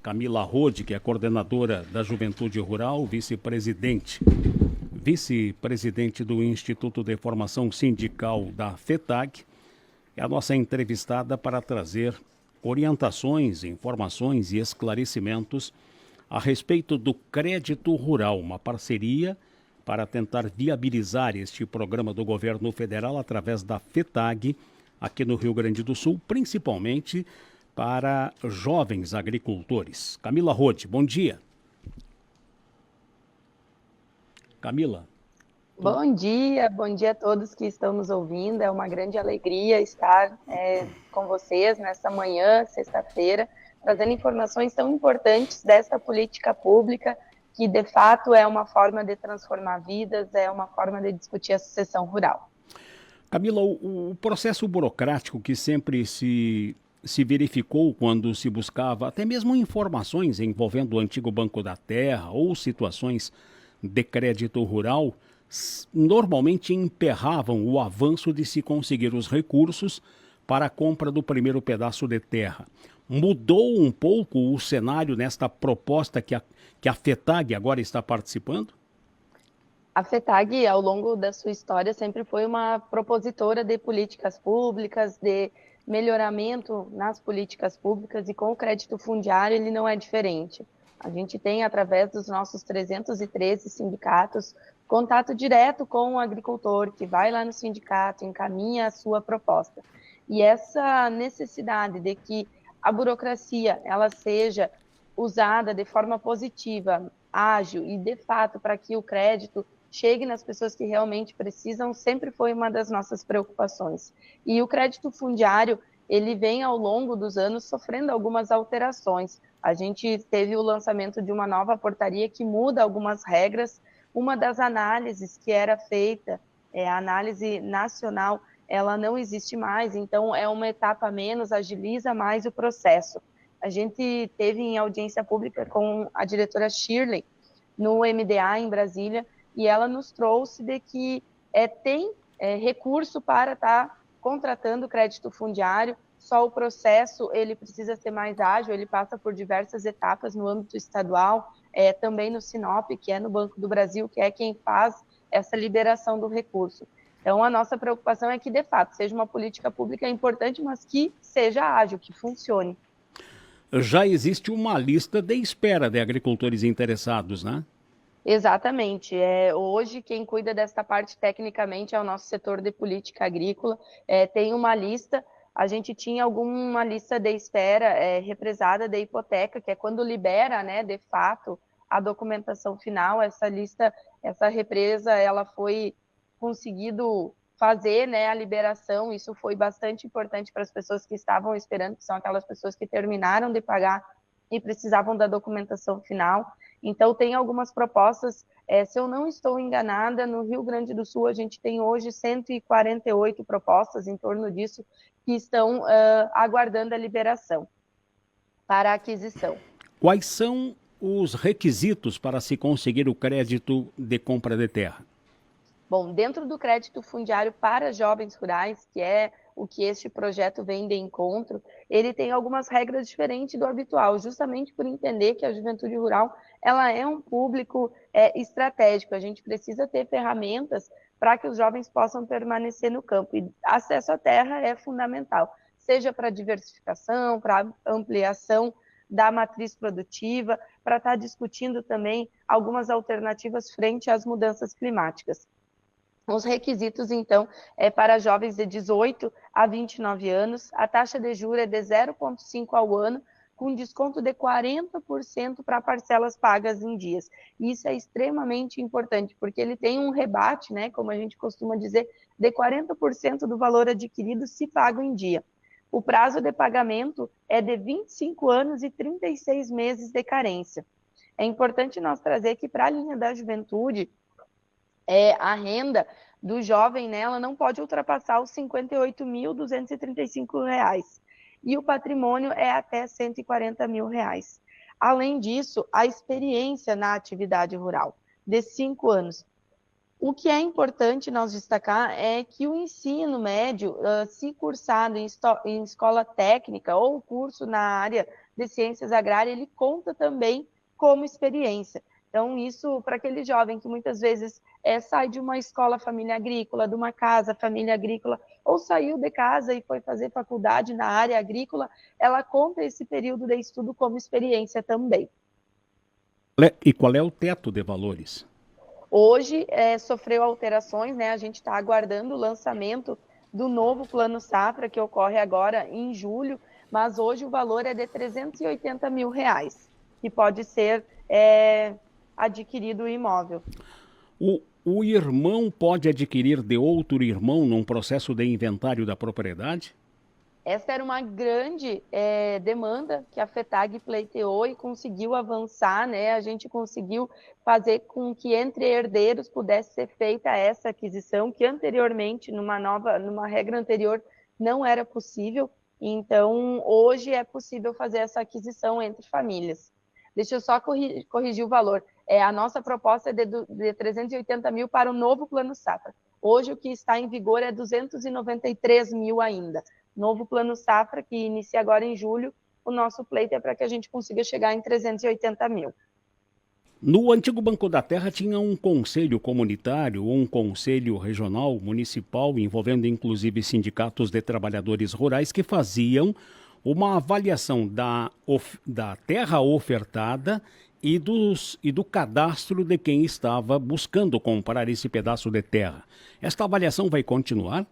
Camila Rode, que é coordenadora da Juventude Rural, vice-presidente do Instituto de Formação Sindical da FETAG, é a nossa entrevistada para trazer orientações, informações e esclarecimentos a respeito do Crédito Rural, uma parceria para tentar viabilizar este programa do governo federal através da FETAG, aqui no Rio Grande do Sul, principalmente para jovens agricultores. Camila Rode, bom dia. Camila. Bom dia a todos que estão nos ouvindo. É uma grande alegria estar com vocês nessa manhã, sexta-feira, trazendo informações tão importantes dessa política pública, que de fato é uma forma de transformar vidas, é uma forma de discutir a sucessão rural. Camila, o processo burocrático que sempre se verificou quando se buscava até mesmo informações envolvendo o antigo Banco da Terra ou situações de crédito rural, normalmente emperravam o avanço de se conseguir os recursos para a compra do primeiro pedaço de terra. Mudou um pouco o cenário nesta proposta que a FETAG agora está participando? A FETAG, ao longo da sua história, sempre foi uma propositora de políticas públicas, de melhoramento nas políticas públicas, e com o crédito fundiário ele não é diferente. A gente tem, através dos nossos 313 sindicatos, contato direto com o agricultor, que vai lá no sindicato, encaminha a sua proposta. E essa necessidade de que a burocracia ela seja usada de forma positiva, ágil e, de fato, para que o crédito chegue nas pessoas que realmente precisam, sempre foi uma das nossas preocupações. E o crédito fundiário, ele vem ao longo dos anos sofrendo algumas alterações. A gente teve o lançamento de uma nova portaria que muda algumas regras. Uma das análises que era feita, a análise nacional, ela não existe mais, então é uma etapa a menos, agiliza mais o processo. A gente teve em audiência pública com a diretora Shirley, no MDA em Brasília, e ela nos trouxe de que tem recurso para estar contratando crédito fundiário, só o processo ele precisa ser mais ágil, ele passa por diversas etapas no âmbito estadual, também no Sinop, que é no Banco do Brasil, que é quem faz essa liberação do recurso. Então, a nossa preocupação é que, de fato, seja uma política pública importante, mas que seja ágil, que funcione. Já existe uma lista de espera de agricultores interessados, né? Exatamente. Hoje, quem cuida desta parte tecnicamente é o nosso setor de política agrícola. Tem uma lista, a gente tinha alguma lista de espera represada de hipoteca, que é quando libera, né, de fato, a documentação final. Essa lista, essa represa, ela foi conseguido fazer, né, a liberação. Isso foi bastante importante para as pessoas que estavam esperando, que são aquelas pessoas que terminaram de pagar e precisavam da documentação final. Então, tem algumas propostas, se eu não estou enganada, no Rio Grande do Sul a gente tem hoje 148 propostas em torno disso que estão aguardando a liberação para a aquisição. Quais são os requisitos para se conseguir o crédito de compra de terra? Bom, dentro do crédito fundiário para jovens rurais, que é o que este projeto vem de encontro, ele tem algumas regras diferentes do habitual, justamente por entender que a juventude rural ela é um público estratégico. A gente precisa ter ferramentas para que os jovens possam permanecer no campo. E acesso à terra é fundamental, seja para diversificação, para ampliação da matriz produtiva, para estar discutindo também algumas alternativas frente às mudanças climáticas. Os requisitos, então, para jovens de 18 a 29 anos, a taxa de juros é de 0,5 ao ano, com desconto de 40% para parcelas pagas em dias. Isso é extremamente importante, porque ele tem um rebate, né, como a gente costuma dizer, de 40% do valor adquirido se pago em dia. O prazo de pagamento é de 25 anos e 36 meses de carência. É importante nós trazer que, para a linha da juventude, a renda do jovem nela não pode ultrapassar os R$ 58.235 e o patrimônio é até R$ 140 mil. Além disso, a experiência na atividade rural de 5 anos. O que é importante nós destacar é que o ensino médio, se cursado em escola técnica ou curso na área de ciências agrárias, ele conta também como experiência. Então, isso para aquele jovem que muitas vezes sai de uma escola família agrícola, de uma casa família agrícola, ou saiu de casa e foi fazer faculdade na área agrícola, ela conta esse período de estudo como experiência também. E qual é o teto de valores? Hoje sofreu alterações, né? A gente está aguardando o lançamento do novo Plano Safra, que ocorre agora em julho, mas hoje o valor é de R$380 mil, que pode ser adquirido o imóvel. O irmão pode adquirir de outro irmão num processo de inventário da propriedade? Essa era uma grande demanda que a FETAG pleiteou e conseguiu avançar, né? A gente conseguiu fazer com que entre herdeiros pudesse ser feita essa aquisição, que anteriormente, numa regra anterior, não era possível. Então, hoje é possível fazer essa aquisição entre famílias. Deixa eu só corrigir o valor. A nossa proposta é de 380 mil para o novo Plano Safra. Hoje, o que está em vigor é 293 mil ainda. Novo Plano Safra, que inicia agora em julho, o nosso pleito é para que a gente consiga chegar em 380 mil. No antigo Banco da Terra tinha um conselho comunitário ou um conselho regional, municipal, envolvendo inclusive sindicatos de trabalhadores rurais que faziam uma avaliação da terra ofertada e do cadastro de quem estava buscando comprar esse pedaço de terra. Esta avaliação vai continuar?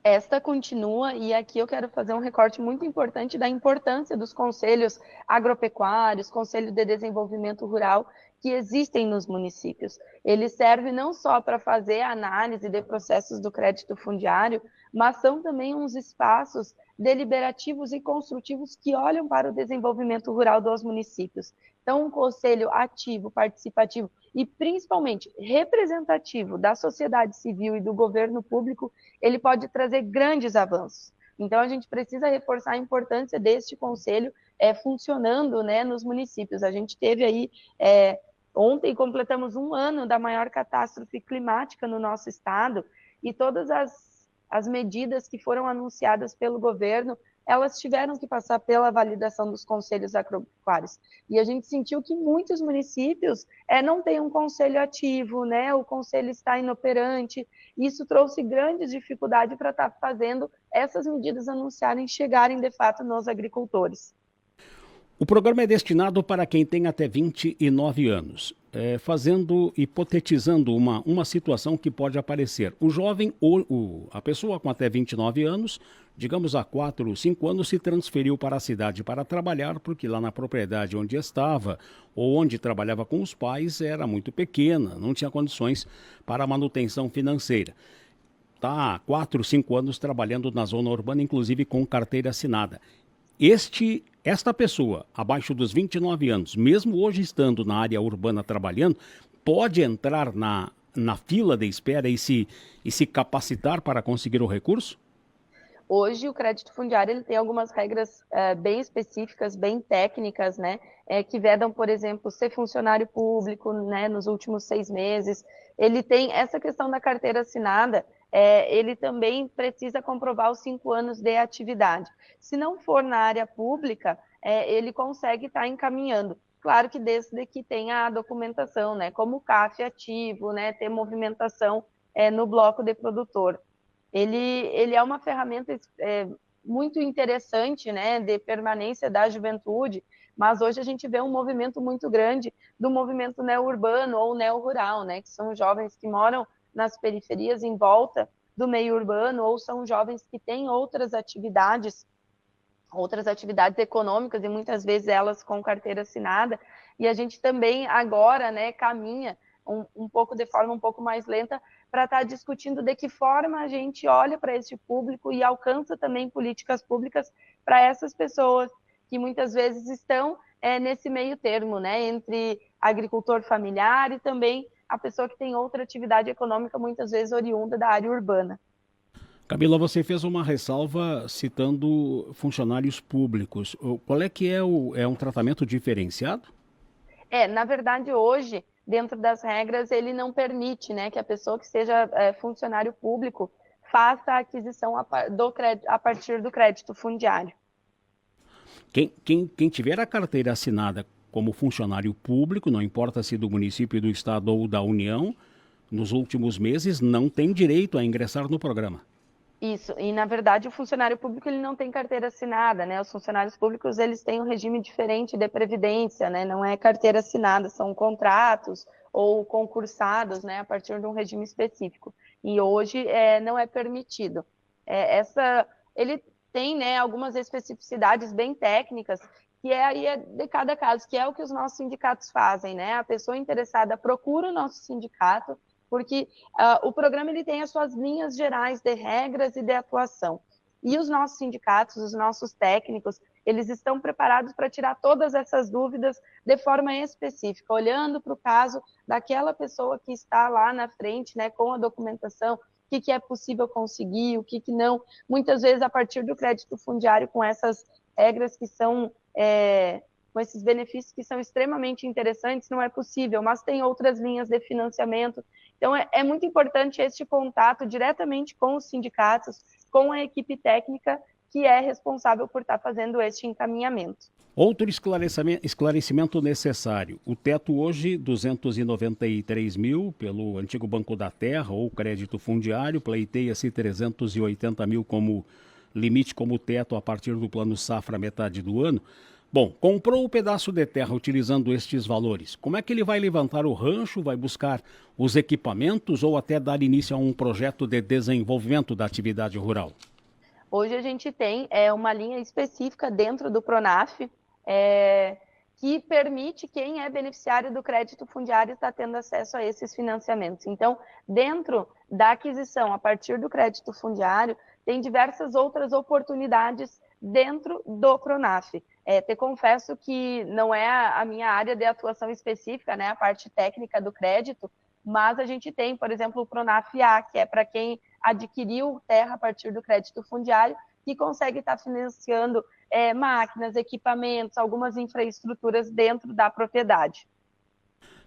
Esta continua, e aqui eu quero fazer um recorte muito importante da importância dos conselhos agropecuários, conselho de desenvolvimento rural, que existem nos municípios. Ele serve não só para fazer a análise de processos do crédito fundiário, mas são também uns espaços deliberativos e construtivos que olham para o desenvolvimento rural dos municípios. Então, um conselho ativo, participativo e principalmente representativo da sociedade civil e do governo público, ele pode trazer grandes avanços. Então, a gente precisa reforçar a importância deste conselho funcionando, né, nos municípios. A gente teve aí, ontem completamos um ano da maior catástrofe climática no nosso estado, e todas as medidas que foram anunciadas pelo governo, elas tiveram que passar pela validação dos conselhos agropecuários. E a gente sentiu que muitos municípios não têm um conselho ativo, né? O conselho está inoperante. Isso trouxe grandes dificuldades para estar fazendo essas medidas anunciarem chegarem de fato nos agricultores. O programa é destinado para quem tem até 29 anos, hipotetizando uma situação que pode aparecer. O jovem, a pessoa com até 29 anos, digamos há 4 ou 5 anos, se transferiu para a cidade para trabalhar, porque lá na propriedade onde estava ou onde trabalhava com os pais era muito pequena, não tinha condições para a manutenção financeira. Está há 4, 5 anos trabalhando na zona urbana, inclusive com carteira assinada. Esta pessoa, abaixo dos 29 anos, mesmo hoje estando na área urbana trabalhando, pode entrar na fila de espera e se capacitar para conseguir o recurso? Hoje, o crédito fundiário ele tem algumas regras bem específicas, bem técnicas, né? Que vedam, por exemplo, ser funcionário público, né, nos últimos 6 meses. Ele tem essa questão da carteira assinada, ele também precisa comprovar os 5 anos de atividade. Se não for na área pública, ele consegue estar encaminhando. Claro que desde que tenha a documentação, né? Como o CAF ativo, né? Ter movimentação no bloco de produtor. Ele é uma ferramenta muito interessante, né, de permanência da juventude, mas hoje a gente vê um movimento muito grande do movimento neo-urbano ou neo-rural, né, que são jovens que moram nas periferias em volta do meio urbano, ou são jovens que têm outras atividades econômicas, e muitas vezes elas com carteira assinada, e a gente também agora, né, caminha um pouco de forma um pouco mais lenta para estar discutindo de que forma a gente olha para este público e alcança também políticas públicas para essas pessoas que muitas vezes estão nesse meio termo, né, entre agricultor familiar e também a pessoa que tem outra atividade econômica, muitas vezes oriunda da área urbana. Camila, você fez uma ressalva citando funcionários públicos. Qual é que é um tratamento diferenciado? Na verdade, hoje, dentro das regras, ele não permite, né, que a pessoa que seja funcionário público faça a aquisição a partir do crédito fundiário. Quem tiver a carteira assinada como funcionário público, não importa se do município, do estado ou da União, nos últimos meses não tem direito a ingressar no programa. Isso, e na verdade o funcionário público ele não tem carteira assinada, né? Os funcionários públicos eles têm um regime diferente de previdência, né? Não é carteira assinada, são contratos ou concursados, né? A partir de um regime específico. E hoje não é permitido. Ele tem, né, algumas especificidades bem técnicas que é de cada caso, que é o que os nossos sindicatos fazem, né? A pessoa interessada procura o nosso sindicato porque o programa ele tem as suas linhas gerais de regras e de atuação. E os nossos sindicatos, os nossos técnicos, eles estão preparados para tirar todas essas dúvidas de forma específica, olhando para o caso daquela pessoa que está lá na frente, né, com a documentação, o que é possível conseguir, o que não. Muitas vezes, a partir do crédito fundiário, com essas regras que são com esses benefícios que são extremamente interessantes, não é possível, mas tem outras linhas de financiamento. Então, é muito importante este contato diretamente com os sindicatos, com a equipe técnica que é responsável por estar fazendo este encaminhamento. Outro esclarecimento necessário. O teto hoje, 293 mil pelo antigo Banco da Terra ou crédito fundiário, pleiteia-se 380 mil como limite, como teto a partir do plano safra metade do ano. Bom, comprou o pedaço de terra utilizando estes valores. Como é que ele vai levantar o rancho, vai buscar os equipamentos ou até dar início a um projeto de desenvolvimento da atividade rural? Hoje a gente tem uma linha específica dentro do Pronaf que permite quem é beneficiário do crédito fundiário estar tendo acesso a esses financiamentos. Então, dentro da aquisição a partir do crédito fundiário, tem diversas outras oportunidades dentro do Pronaf. Te confesso que não é a minha área de atuação específica, né, a parte técnica do crédito, mas a gente tem, por exemplo, o Pronaf A, que é para quem adquiriu terra a partir do crédito fundiário, que consegue estar financiando máquinas, equipamentos, algumas infraestruturas dentro da propriedade.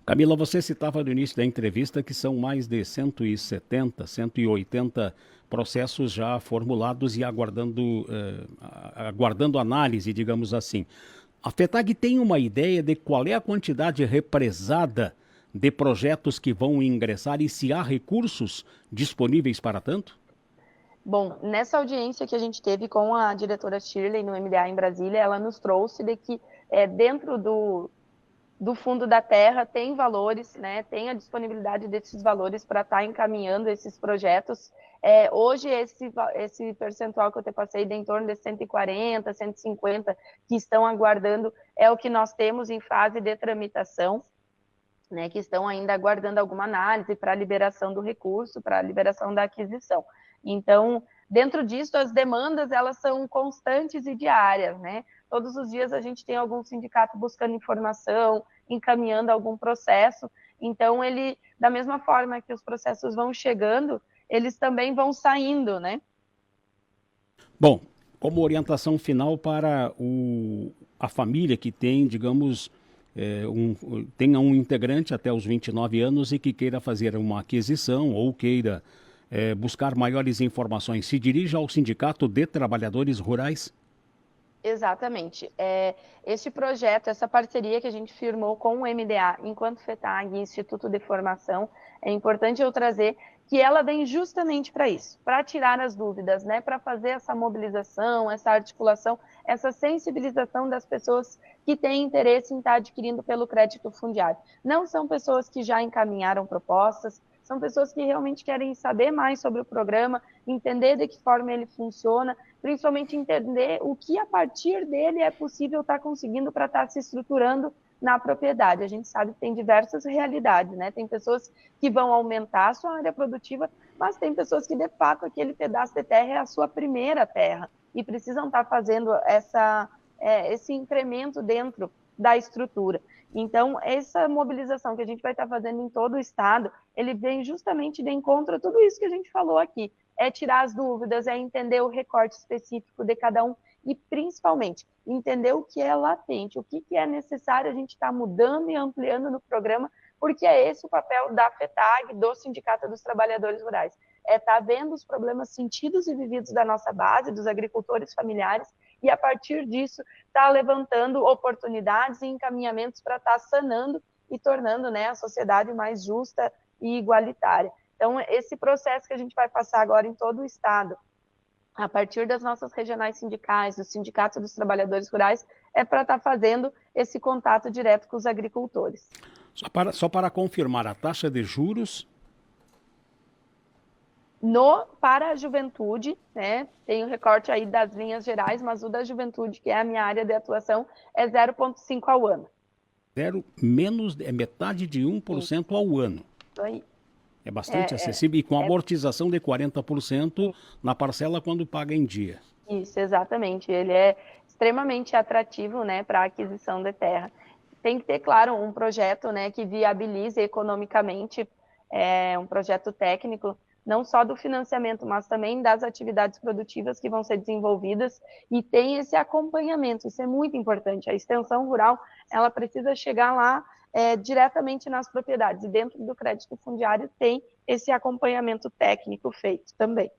Camila, você citava no início da entrevista que são mais de 170, 180 processos já formulados e aguardando análise, digamos assim. A FETAG tem uma ideia de qual é a quantidade represada de projetos que vão ingressar e se há recursos disponíveis para tanto? Bom, nessa audiência que a gente teve com a diretora Shirley no MDA em Brasília, ela nos trouxe de que dentro do Fundo da Terra tem valores, né, tem a disponibilidade desses valores para estar encaminhando esses projetos. Hoje, esse percentual que eu te passei, de em torno de 140, 150, que estão aguardando, é o que nós temos em fase de tramitação, né, que estão ainda aguardando alguma análise para a liberação do recurso, para a liberação da aquisição. Então, dentro disso, as demandas elas são constantes e diárias, né? Todos os dias a gente tem algum sindicato buscando informação, encaminhando algum processo. Então, da mesma forma que os processos vão chegando, eles também vão saindo, né? Bom, como orientação final para a família que tem, digamos, tenha um integrante até os 29 anos e que queira fazer uma aquisição ou queira buscar maiores informações, se dirija ao Sindicato de Trabalhadores Rurais? Exatamente. Este projeto, essa parceria que a gente firmou com o MDA, enquanto FETAG, Instituto de Formação, é importante eu trazer que ela vem justamente para isso, para tirar as dúvidas, né? Para fazer essa mobilização, essa articulação, essa sensibilização das pessoas que têm interesse em estar adquirindo pelo crédito fundiário. Não são pessoas que já encaminharam propostas, são pessoas que realmente querem saber mais sobre o programa, entender de que forma ele funciona, principalmente entender o que a partir dele é possível estar conseguindo para estar se estruturando na propriedade. A gente sabe que tem diversas realidades, né? Tem pessoas que vão aumentar a sua área produtiva, mas tem pessoas que, de fato, aquele pedaço de terra é a sua primeira terra e precisam estar fazendo esse incremento dentro da estrutura. Então, essa mobilização que a gente vai estar fazendo em todo o estado, ele vem justamente de encontro a tudo isso que a gente falou aqui. É tirar as dúvidas, é entender o recorte específico de cada um e, principalmente, entender o que é latente, o que é necessário a gente estar mudando e ampliando no programa, porque é esse o papel da FETAG, do Sindicato dos Trabalhadores Rurais. É estar vendo os problemas sentidos e vividos da nossa base, dos agricultores familiares, e a partir disso está levantando oportunidades e encaminhamentos para estar sanando e tornando, né, a sociedade mais justa e igualitária. Então, esse processo que a gente vai passar agora em todo o Estado, a partir das nossas regionais sindicais, do Sindicato dos Trabalhadores Rurais, é para estar fazendo esse contato direto com os agricultores. Só para confirmar, a taxa de juros... Para a juventude, né, tem o recorte aí das linhas gerais, mas o da juventude, que é a minha área de atuação, é 0,5 ao ano. É metade de 1% ao ano. Isso aí. É bastante acessível e com amortização de 40% na parcela quando paga em dia. Isso, exatamente. Ele é extremamente atrativo, né, para a aquisição de terra. Tem que ter, claro, um projeto, né, que viabilize economicamente, um projeto técnico, não só do financiamento, mas também das atividades produtivas que vão ser desenvolvidas e tem esse acompanhamento, isso é muito importante. A extensão rural, ela precisa chegar lá diretamente nas propriedades e dentro do crédito fundiário tem esse acompanhamento técnico feito também.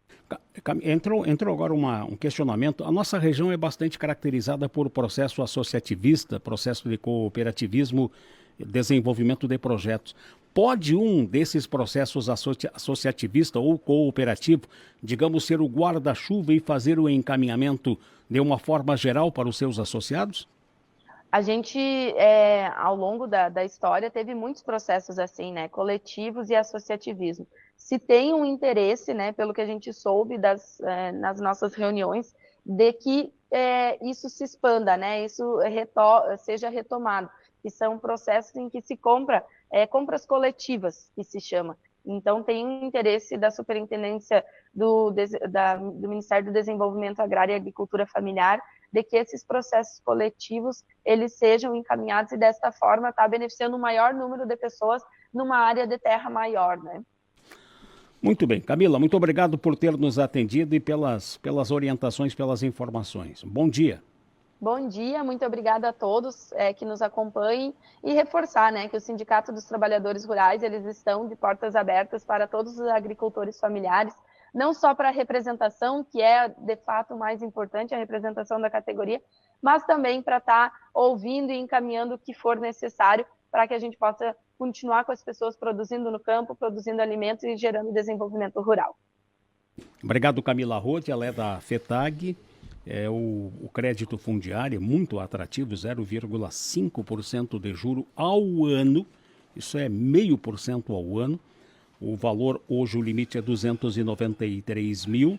Entrou agora um questionamento. A nossa região é bastante caracterizada por processo associativista, processo de cooperativismo, desenvolvimento de projetos. Pode um desses processos associativista ou cooperativo, digamos, ser o guarda-chuva e fazer o encaminhamento de uma forma geral para os seus associados? A gente, ao longo da história, teve muitos processos assim, né, coletivos e associativismo. Se tem um interesse, né, pelo que a gente soube nas nossas reuniões, de que isso se expanda, né, isso seja retomado, que são processos em que se compras coletivas, que se chama. Então, tem um interesse da Superintendência do Ministério do Desenvolvimento Agrário e Agricultura Familiar de que esses processos coletivos eles sejam encaminhados e, desta forma, está beneficiando o maior número de pessoas numa área de terra maior, né? Muito bem. Camila, muito obrigado por ter nos atendido e pelas orientações, pelas informações. Bom dia. Bom dia, muito obrigada a todos que nos acompanhem e reforçar, né, que o Sindicato dos Trabalhadores Rurais, eles estão de portas abertas para todos os agricultores familiares, não só para a representação, que é de fato o mais importante, a representação da categoria, mas também para estar ouvindo e encaminhando o que for necessário para que a gente possa continuar com as pessoas produzindo no campo, produzindo alimentos e gerando desenvolvimento rural. Obrigado, Camila Roth, ela é da FETAG. O crédito fundiário é muito atrativo, 0,5% de juro ao ano, isso é 0,5% ao ano. O valor, hoje o limite é 293 mil,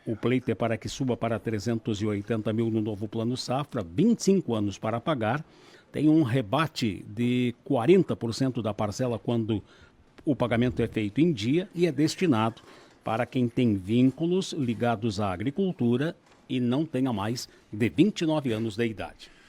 o pleito é para que suba para 380 mil no novo Plano Safra, 25 anos para pagar, tem um rebate de 40% da parcela quando o pagamento é feito em dia e é destinado para quem tem vínculos ligados à agricultura e não tenha mais de 29 anos de idade.